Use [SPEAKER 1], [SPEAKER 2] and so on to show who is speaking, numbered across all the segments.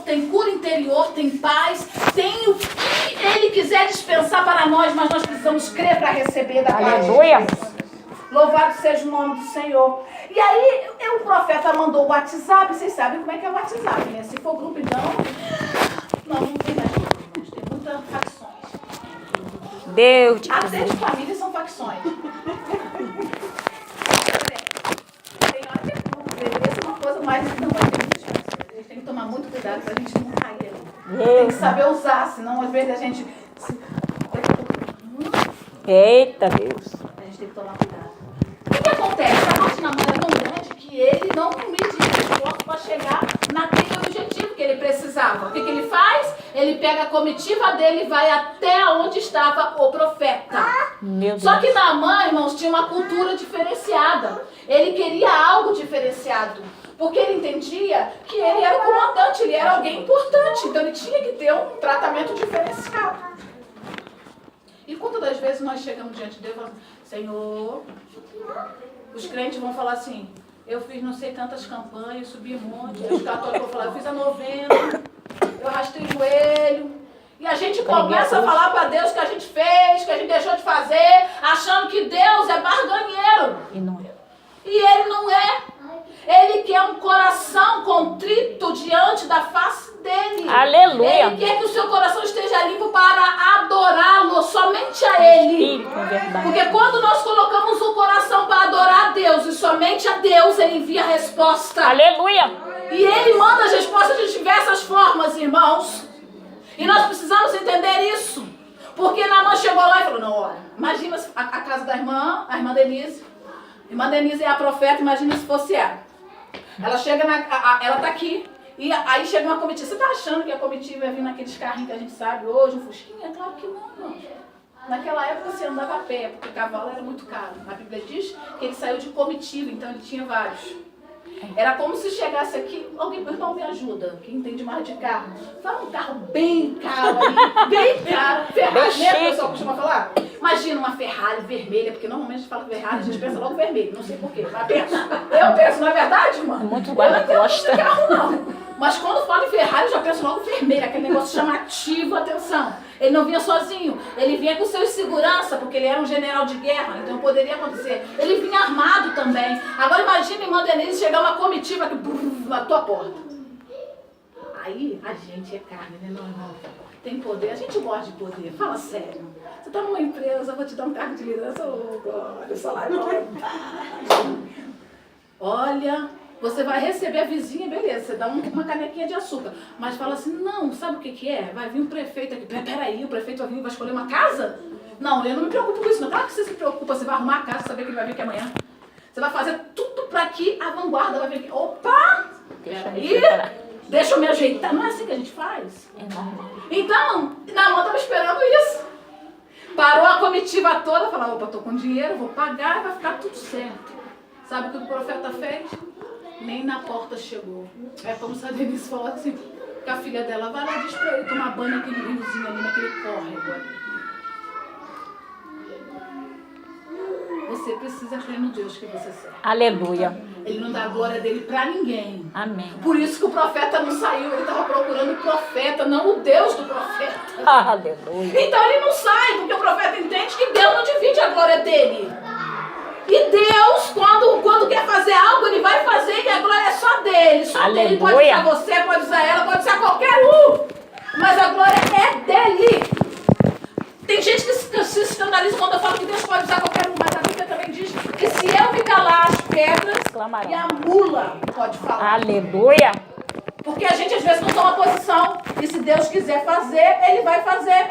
[SPEAKER 1] tem cura interior, tem paz, tem o que Ele quiser dispensar para nós, mas nós precisamos crer para receber da parte de Deus. Louvado seja o nome do Senhor. E aí, o profeta mandou o WhatsApp. Vocês sabem como é que é o WhatsApp, né? Se for grupo, então... Não tem mais grupos. Tem muitas facções.
[SPEAKER 2] Deus te
[SPEAKER 1] Até de família são facções. Tem hora que é grupo. Beleza é uma coisa mais... Não, a gente tem que tomar muito cuidado para a gente não cair ali. Tem que saber usar, senão às vezes a gente...
[SPEAKER 2] Eita, Deus.
[SPEAKER 1] A gente tem que tomar cuidado. O que acontece? A morte na mão é tão grande que ele não media esforço para chegar naquele objetivo que ele precisava. O que ele faz? Ele pega a comitiva dele e vai até onde estava o profeta. Só que Naamã, irmãos, tinha uma cultura diferenciada. Ele queria algo diferenciado. Porque ele entendia que ele era o comandante, ele era alguém importante. Então ele tinha que ter um tratamento diferenciado. E quantas das vezes nós chegamos diante de Deus e falamos, Senhor, os crentes vão falar assim, eu fiz não sei tantas campanhas, subi um monte, os católicos vão falar, eu fiz a novena, eu arrastei o joelho. E a gente começa a falar para Deus que a gente fez, que a gente deixou de fazer, achando que Deus é barganheiro.
[SPEAKER 2] E não é.
[SPEAKER 1] E Ele não é. Ele quer um coração contrito diante da face dele.
[SPEAKER 2] Aleluia.
[SPEAKER 1] Ele quer que o seu coração esteja limpo para adorá-lo, somente a Ele.
[SPEAKER 2] Espírito, é verdade.
[SPEAKER 1] Porque quando nós colocamos o coração para adorar a Deus e somente a Deus, Ele envia a resposta.
[SPEAKER 2] Aleluia.
[SPEAKER 1] E Ele manda as respostas de diversas formas, irmãos. E nós precisamos entender isso. Porque Naamã chegou lá e falou, não, olha, imagina a casa da irmã, a irmã Denise. A irmã Denise é a profeta, imagina se fosse ela. Ela chega, ela tá aqui, e aí chega uma comitiva. Você tá achando que a comitiva ia vir naqueles carrinhos que a gente sabe hoje, um fusquinha? Claro que não, não. Naquela época você andava a pé, porque o cavalo era muito caro. A Bíblia diz que ele saiu de comitiva, então ele tinha vários. Era como se chegasse aqui, alguém, irmão, me ajuda, quem entende mais de carro. Fala um carro bem caro aí, bem caro. Ferrari, né, o pessoal costuma falar? Imagina uma Ferrari vermelha, porque normalmente a gente fala Ferrari, a gente pensa logo vermelho, não sei porquê. Eu penso, não é verdade, irmã?
[SPEAKER 2] Muito
[SPEAKER 1] Eu
[SPEAKER 2] guarda-costa.
[SPEAKER 1] não tenho carro, não. Mas quando falo em Ferrari, eu já penso logo vermelho, aquele negócio chamativo, atenção. Ele não vinha sozinho, ele vinha com seus segurança, porque ele era um general de guerra, então poderia acontecer. Ele vinha armado também. Agora imagina, irmã Denise, chegar uma comitiva aqui, na tua porta. Aí a gente é carne, né, meu irmão? Tem poder, a gente gosta de poder, fala sério. Você tá numa empresa, eu vou te dar um cargo de liderança, olha o salário. Olha, você vai receber a vizinha, beleza, você dá uma canequinha de açúcar. Mas fala assim, não, sabe o que é? Vai vir um prefeito aqui. Peraí, o prefeito vai vir e vai escolher uma casa? Não, eu não me preocupo com isso, não. Claro que você se preocupa, você vai arrumar a casa, saber que ele vai vir aqui amanhã. Você vai fazer tudo para que a vanguarda vai vir aqui. Opa! Peraí, deixa eu me ajeitar. Não é assim que a gente faz? Então, Naamã estava esperando isso. Parou a comitiva toda, falou, opa, tô com dinheiro, vou pagar, vai ficar tudo certo. Sabe o que o profeta fez? Nem na porta chegou. É como se a Denise falasse assim, com a filha dela, vai lá, diz pra ele tomar banho naquele riozinho ali, naquele córrego ali. Você precisa crer no Deus que você serve.
[SPEAKER 2] Aleluia.
[SPEAKER 1] Ele não dá a glória dele pra ninguém.
[SPEAKER 2] Amém.
[SPEAKER 1] Por isso que o profeta não saiu, ele estava procurando o profeta, não o Deus do profeta.
[SPEAKER 2] Aleluia.
[SPEAKER 1] Então ele não sai, porque o profeta entende que Deus não divide a glória dele. E Deus, quando quer fazer algo, Ele vai fazer e a glória é só dele. Só dele. Pode usar você, pode usar ela, pode usar qualquer um. Mas a glória é dele. Tem gente que se escandaliza quando eu falo que Deus pode usar qualquer um. Mas a Bíblia também diz que se eu me calar, as pedras
[SPEAKER 2] Clamarão.
[SPEAKER 1] e a mula pode falar.
[SPEAKER 2] Aleluia.
[SPEAKER 1] Porque a gente às vezes não toma posição. E se Deus quiser fazer, Ele vai fazer.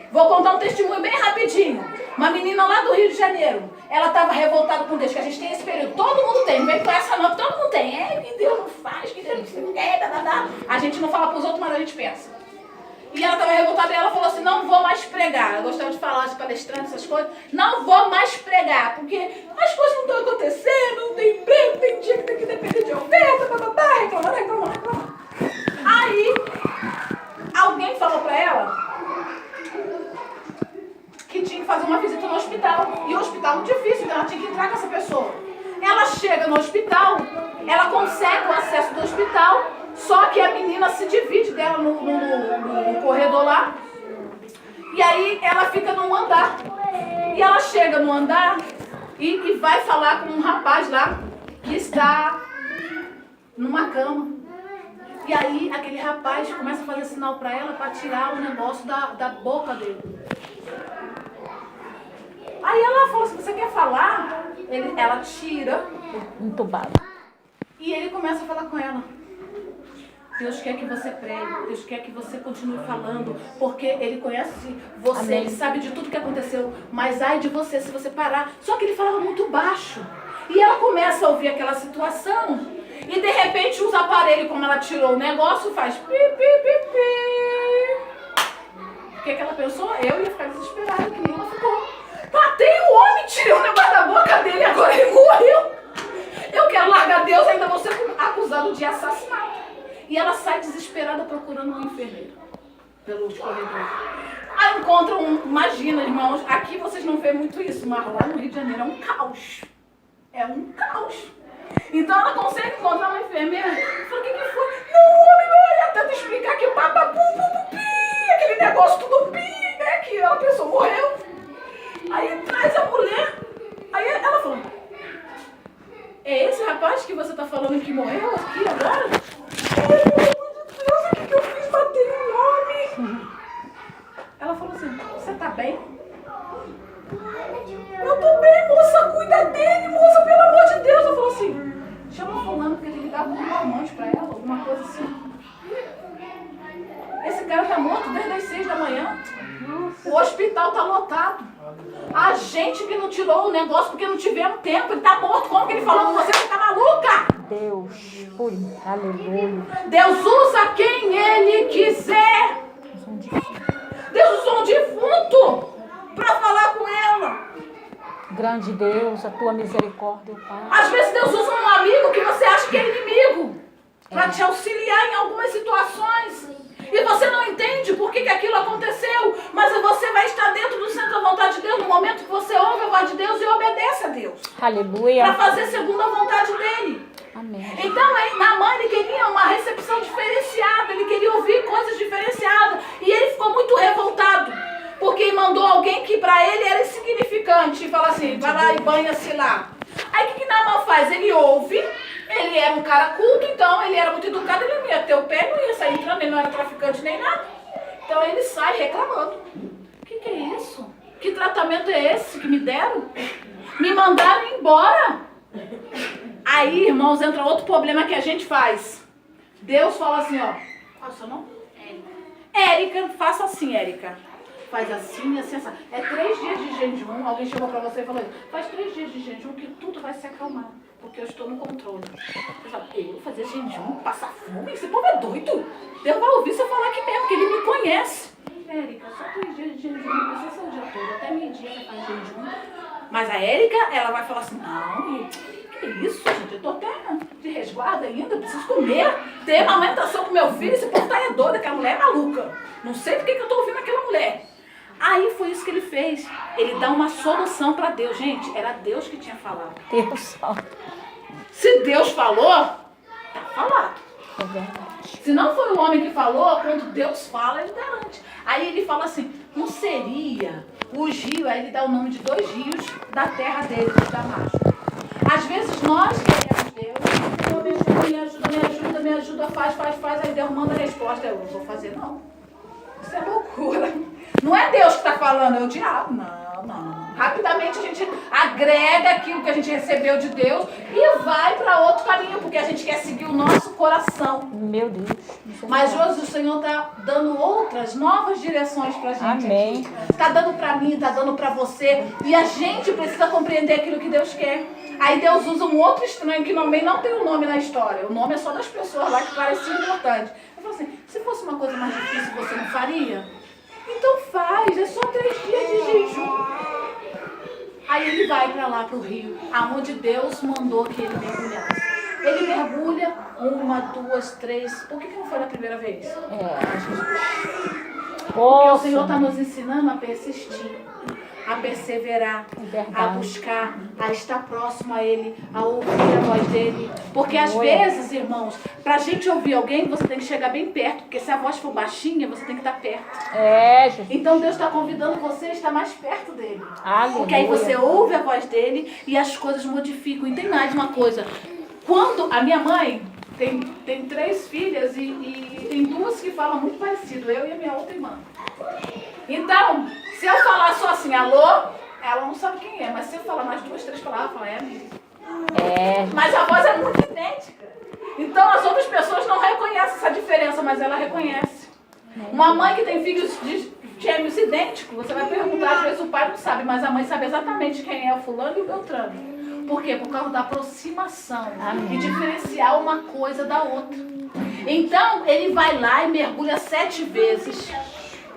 [SPEAKER 1] Vou contar um testemunho bem rapidinho. Uma menina lá do Rio de Janeiro. Ela estava revoltada com Deus, que a gente tem esse período. Todo mundo tem, não vem com essa não, que todo mundo tem. É, que Deus não faz, que Deus não quer, A gente não fala para os outros, mas a gente pensa. E ela estava revoltada e ela falou assim, não vou mais pregar. Eu gostava de falar de palestrante, essas coisas. Não vou mais pregar, porque as coisas não estão acontecendo, não tem emprego, tem dia que tem que depender de oferta, reclamando. Aí, alguém falou para ela que tinha que fazer uma visita no hospital. E o hospital é muito difícil, então ela tinha que entrar com essa pessoa. Ela chega no hospital, ela consegue o acesso do hospital, só que a menina se divide no corredor lá. E aí ela fica num andar. E ela chega no andar e vai falar com um rapaz lá que está numa cama. E aí aquele rapaz começa a fazer sinal para ela para tirar o negócio da boca dele. Aí ela fala assim, você quer falar? Ela tira.
[SPEAKER 2] Entubado.
[SPEAKER 1] E ele começa a falar com ela. Deus quer que você pregue, Deus quer que você continue falando, porque Ele conhece você,
[SPEAKER 2] Amém.
[SPEAKER 1] Ele sabe de tudo que aconteceu, mas ai de você se você parar. Só que ele falava muito baixo. E ela começa a ouvir aquela situação, e de repente os aparelhos, como ela tirou o negócio, faz pi, pi, pi, pi. O que ela pensou? Eu ia ficar desesperada, que nem ela ficou. Matei o homem, tirei o negócio da boca dele, agora ele morreu. Eu quero largar Deus, ainda vou ser acusado de assassinato. E ela sai desesperada procurando um enfermeiro pelos corredores. Aí encontra imagina, irmãos, aqui vocês não veem muito isso, mas lá no Rio de Janeiro é um caos. É um caos. Então ela consegue encontrar uma enfermeira. Fala, o que foi? Não, o homem vai tenta explicar que pi, aquele negócio tudo pi, né? Que a pessoa morreu. Aí traz a mulher. Aí ela falou, é esse rapaz que você está falando que morreu aqui agora? Ai, meu Deus, o que eu fiz? Matei o homem. Ela falou assim, você tá bem? Eu tô bem, moça, cuida dele, moça, pelo amor de Deus. Eu falou assim, chama fulano, porque ele ligava um amante pra ela, alguma coisa assim. Esse cara tá morto desde as 6 da manhã. O hospital tá lotado. A gente que não tirou o negócio porque não tivemos tempo, ele tá morto. Como que ele falou com você? Você tá maluca?
[SPEAKER 2] Deus, por aleluia.
[SPEAKER 1] Deus usa quem Ele quiser. Deus usou um defunto para falar com ela.
[SPEAKER 2] Grande Deus, a tua misericórdia, Pai.
[SPEAKER 1] Às vezes Deus usa um amigo que você acha que é inimigo para te auxiliar em algumas situações. E você não entende por que aquilo aconteceu, mas você vai estar dentro do centro da vontade de Deus no momento que você ouve a voz de Deus e obedece a Deus.
[SPEAKER 2] Aleluia.
[SPEAKER 1] Para fazer segundo a vontade dele.
[SPEAKER 2] Amém.
[SPEAKER 1] Então, Naamã, ele queria uma recepção diferenciada, ele queria ouvir coisas diferenciadas. E ele ficou muito revoltado, porque mandou alguém que para ele era insignificante. E fala assim, vai lá e banha-se lá. Aí o que Naamã faz? Ele ouve, ele era um cara culto, então ele era muito educado, ele não ia ter o pé, não ia sair entrando, ele não era traficante nem nada. Então ele sai reclamando. O que é isso? Que tratamento é esse que me deram? Me mandaram embora. Aí, irmãos, entra outro problema que a gente faz. Deus fala assim, ó. Qual é o seu nome? Érica, faça assim, Érica. Faz assim, assim, assim. É 3 dias de jejum. Alguém chegou pra você e falou, faz 3 dias de jejum que tudo vai se acalmar. Porque eu estou no controle. Você fala, eu fazer jejum, passar fome? Esse povo é doido. Deus vai ouvir você falar aqui mesmo, que ele me conhece. Érica, só 3 dias de jejum, não precisa ser o dia todo. Até meio-dia você faz jejum. Mas a Érica, ela vai falar assim, não, que isso, gente? Eu tô até de resguardo ainda, eu preciso comer, ter amamentação com meu filho, esse povo tá é doido, aquela mulher é maluca. Não sei por que eu tô ouvindo aquela mulher. Aí foi isso que ele fez. Ele dá uma solução para Deus. Gente, era Deus que tinha falado.
[SPEAKER 2] Deus salve.
[SPEAKER 1] Se Deus falou, tá falado.
[SPEAKER 2] É verdade.
[SPEAKER 1] Se não foi o homem que falou, quando Deus fala, ele garante. Aí ele fala assim, não seria os rios, aí ele dá o nome de 2 rios da terra dele, de Damasco. Às vezes nós queremos Deus, me ajuda, faz, aí Deus manda a resposta, eu não vou fazer não. Isso é loucura. Não é Deus que está falando, é o diabo. Não. Rapidamente a gente agrega aquilo que a gente recebeu de Deus e vai para outro caminho, porque a gente quer seguir o nosso coração.
[SPEAKER 2] Meu Deus.
[SPEAKER 1] Mas hoje o Senhor está dando outras, novas direções para a gente.
[SPEAKER 2] Amém.
[SPEAKER 1] Está dando para mim, está dando para você. E a gente precisa compreender aquilo que Deus quer. Aí Deus usa um outro estranho que também não tem o nome na história. O nome é só das pessoas lá que parecia importante. Eu falo assim, se fosse uma coisa mais difícil, você não faria? Então faz, é só 3 dias de jejum. Aí ele vai para lá, para o rio, aonde Deus mandou que ele mergulhasse. Ele mergulha 1, 2, 3. Por que não foi na primeira vez? Porque o Senhor está nos ensinando a persistir. a perseverar,
[SPEAKER 2] Verdade.
[SPEAKER 1] a buscar, a estar próximo a Ele, a ouvir a voz dEle. Porque às vezes, irmãos, pra gente ouvir alguém, você tem que chegar bem perto. Porque se a voz for baixinha, você tem que estar perto.
[SPEAKER 2] Jesus.
[SPEAKER 1] Então Deus está convidando você a estar mais perto dEle.
[SPEAKER 2] Aleluia.
[SPEAKER 1] Porque aí você ouve a voz dEle e as coisas modificam. E tem mais uma coisa. Quando a minha mãe tem 3 filhas e tem 2 que falam muito parecido, eu e a minha outra irmã. Então, se eu falar só assim, alô, ela não sabe quem é. Mas se eu falar mais 2, 3 palavras, ela fala, é amiga. Mas a voz é muito idêntica. Então as outras pessoas não reconhecem essa diferença, mas ela reconhece. Uma mãe que tem filhos gêmeos idênticos, você vai perguntar, às vezes o pai não sabe, mas a mãe sabe exatamente quem é o fulano e o beltrano. Por quê? Por causa da aproximação. E diferenciar uma coisa da outra. Então, ele vai lá e mergulha 7 vezes.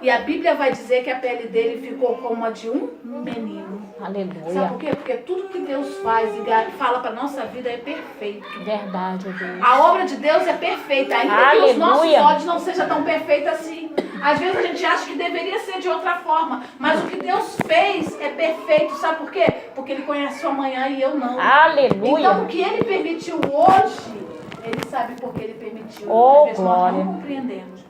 [SPEAKER 1] E a Bíblia vai dizer que a pele dele ficou como a de um menino.
[SPEAKER 2] Aleluia.
[SPEAKER 1] Sabe por quê? Porque tudo que Deus faz e fala para nossa vida é perfeito.
[SPEAKER 2] Verdade, Deus.
[SPEAKER 1] A obra de Deus é perfeita, ainda que os nossos olhos não sejam tão perfeitos assim. Às vezes a gente acha que deveria ser de outra forma, mas o que Deus fez é perfeito. Sabe por quê? Porque Ele conhece o amanhã e eu não.
[SPEAKER 2] Aleluia.
[SPEAKER 1] Então o que Ele permitiu hoje, Ele sabe por que Ele permitiu.
[SPEAKER 2] Oh,
[SPEAKER 1] Às vezes nós
[SPEAKER 2] glória.
[SPEAKER 1] não compreendemos.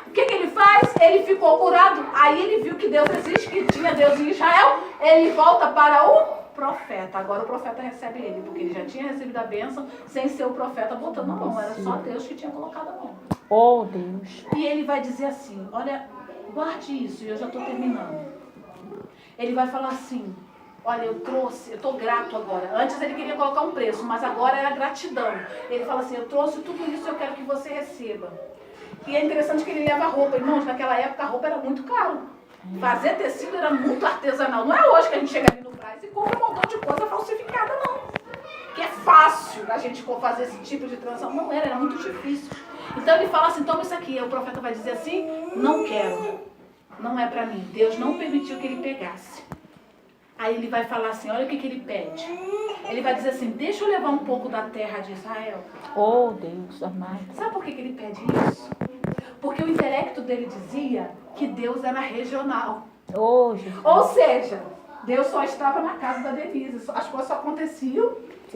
[SPEAKER 1] O que Ele faz? Ele ficou curado, aí ele viu que Deus existe, que tinha Deus em Israel, ele volta para o profeta. Agora o profeta recebe ele, porque ele já tinha recebido a bênção sem ser o profeta botando a mão. Era só Deus que tinha colocado a mão.
[SPEAKER 2] Oh, Deus.
[SPEAKER 1] E ele vai dizer assim, olha, guarde isso, e eu já estou terminando. Ele vai falar assim, olha, eu estou grato agora. Antes ele queria colocar um preço, mas agora é a gratidão. Ele fala assim, eu trouxe tudo isso, eu quero que você receba. E é interessante que ele leva roupa. Irmãos, naquela época a roupa era muito caro. Fazer tecido era muito artesanal. Não é hoje que a gente chega ali no Brás e compra um montão de coisa falsificada, não. Que é fácil a gente fazer esse tipo de transação. Não era muito difícil. Então ele fala assim, toma isso aqui. E o profeta vai dizer assim, não quero. Não é pra mim. Deus não permitiu que ele pegasse. Aí ele vai falar assim, olha o que ele pede. Ele vai dizer assim, deixa eu levar um pouco da terra de Israel.
[SPEAKER 2] Oh, Deus amado.
[SPEAKER 1] Sabe por que ele pede isso? Porque o intelecto dele dizia que Deus era regional.
[SPEAKER 2] Oh, Jesus.
[SPEAKER 1] Ou seja, Deus só estava na casa da Denise. As coisas só aconteciam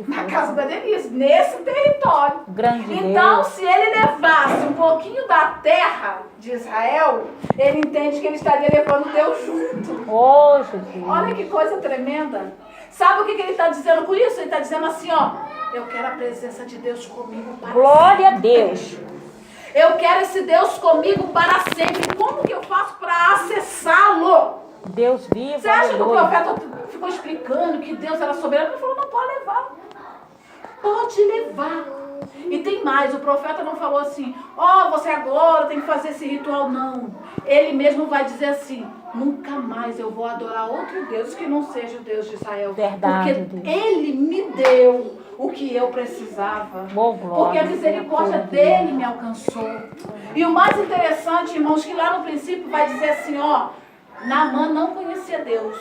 [SPEAKER 1] na casa da Denise, nesse território.
[SPEAKER 2] Grande
[SPEAKER 1] então,
[SPEAKER 2] Deus.
[SPEAKER 1] se ele levasse um pouquinho da terra de Israel, ele entende que ele estaria levando Deus junto.
[SPEAKER 2] Oh, Jesus.
[SPEAKER 1] Olha que coisa tremenda. Sabe o que ele está dizendo com isso? Ele está dizendo assim, ó, eu quero a presença de Deus comigo para
[SPEAKER 2] Glória a
[SPEAKER 1] sempre.
[SPEAKER 2] Deus.
[SPEAKER 1] Eu quero esse Deus comigo para sempre. Como que eu faço para acessá-lo?
[SPEAKER 2] Deus vivo,
[SPEAKER 1] Você acha que o
[SPEAKER 2] aleluia.
[SPEAKER 1] profeta ficou explicando que Deus era soberano? Ele falou, não, pode levar. Pode levar. E tem mais, o profeta não falou assim, ó, você agora tem que fazer esse ritual, não. Ele mesmo vai dizer assim, nunca mais eu vou adorar outro Deus que não seja o Deus de Israel.
[SPEAKER 2] Verdade,
[SPEAKER 1] porque
[SPEAKER 2] Deus.
[SPEAKER 1] Ele me deu o que eu precisava.
[SPEAKER 2] Oh, glória.
[SPEAKER 1] Porque a misericórdia dele me alcançou. E o mais interessante, irmãos, que lá no princípio vai dizer assim, ó, Naamã não conhecia Deus,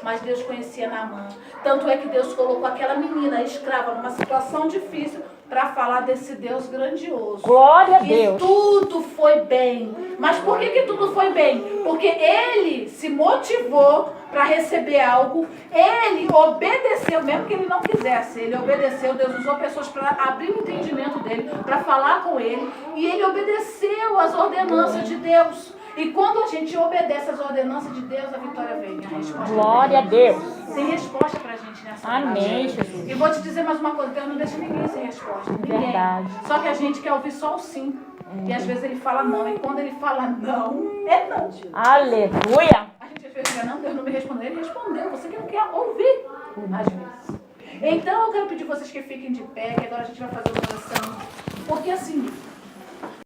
[SPEAKER 1] mas Deus conhecia Naamã. Tanto é que Deus colocou aquela menina escrava numa situação difícil para falar desse Deus grandioso.
[SPEAKER 2] Glória a
[SPEAKER 1] E
[SPEAKER 2] Deus.
[SPEAKER 1] tudo foi bem. Mas por que tudo foi bem? Porque ele se motivou para receber algo. Ele obedeceu, mesmo que ele não quisesse. Ele obedeceu. Deus usou pessoas para abrir o entendimento dele, para falar com ele. E ele obedeceu às ordenanças de Deus. E quando a gente obedece às ordenanças de Deus, a vitória vem. A resposta
[SPEAKER 2] Glória a
[SPEAKER 1] vem.
[SPEAKER 2] Deus.
[SPEAKER 1] Tem resposta pra gente nessa
[SPEAKER 2] Amém,
[SPEAKER 1] noite.
[SPEAKER 2] Jesus.
[SPEAKER 1] E vou te dizer mais uma coisa, Deus não deixa ninguém sem resposta. Ninguém.
[SPEAKER 2] Verdade.
[SPEAKER 1] Só que a gente quer ouvir só o sim. E às vezes ele fala não. E quando ele fala não, é não.
[SPEAKER 2] Aleluia.
[SPEAKER 1] A gente às vezes diz, não, Deus não me respondeu. Ele respondeu. Você que não quer ouvir. Às vezes. Então eu quero pedir vocês que fiquem de pé, que agora a gente vai fazer uma oração. Porque assim,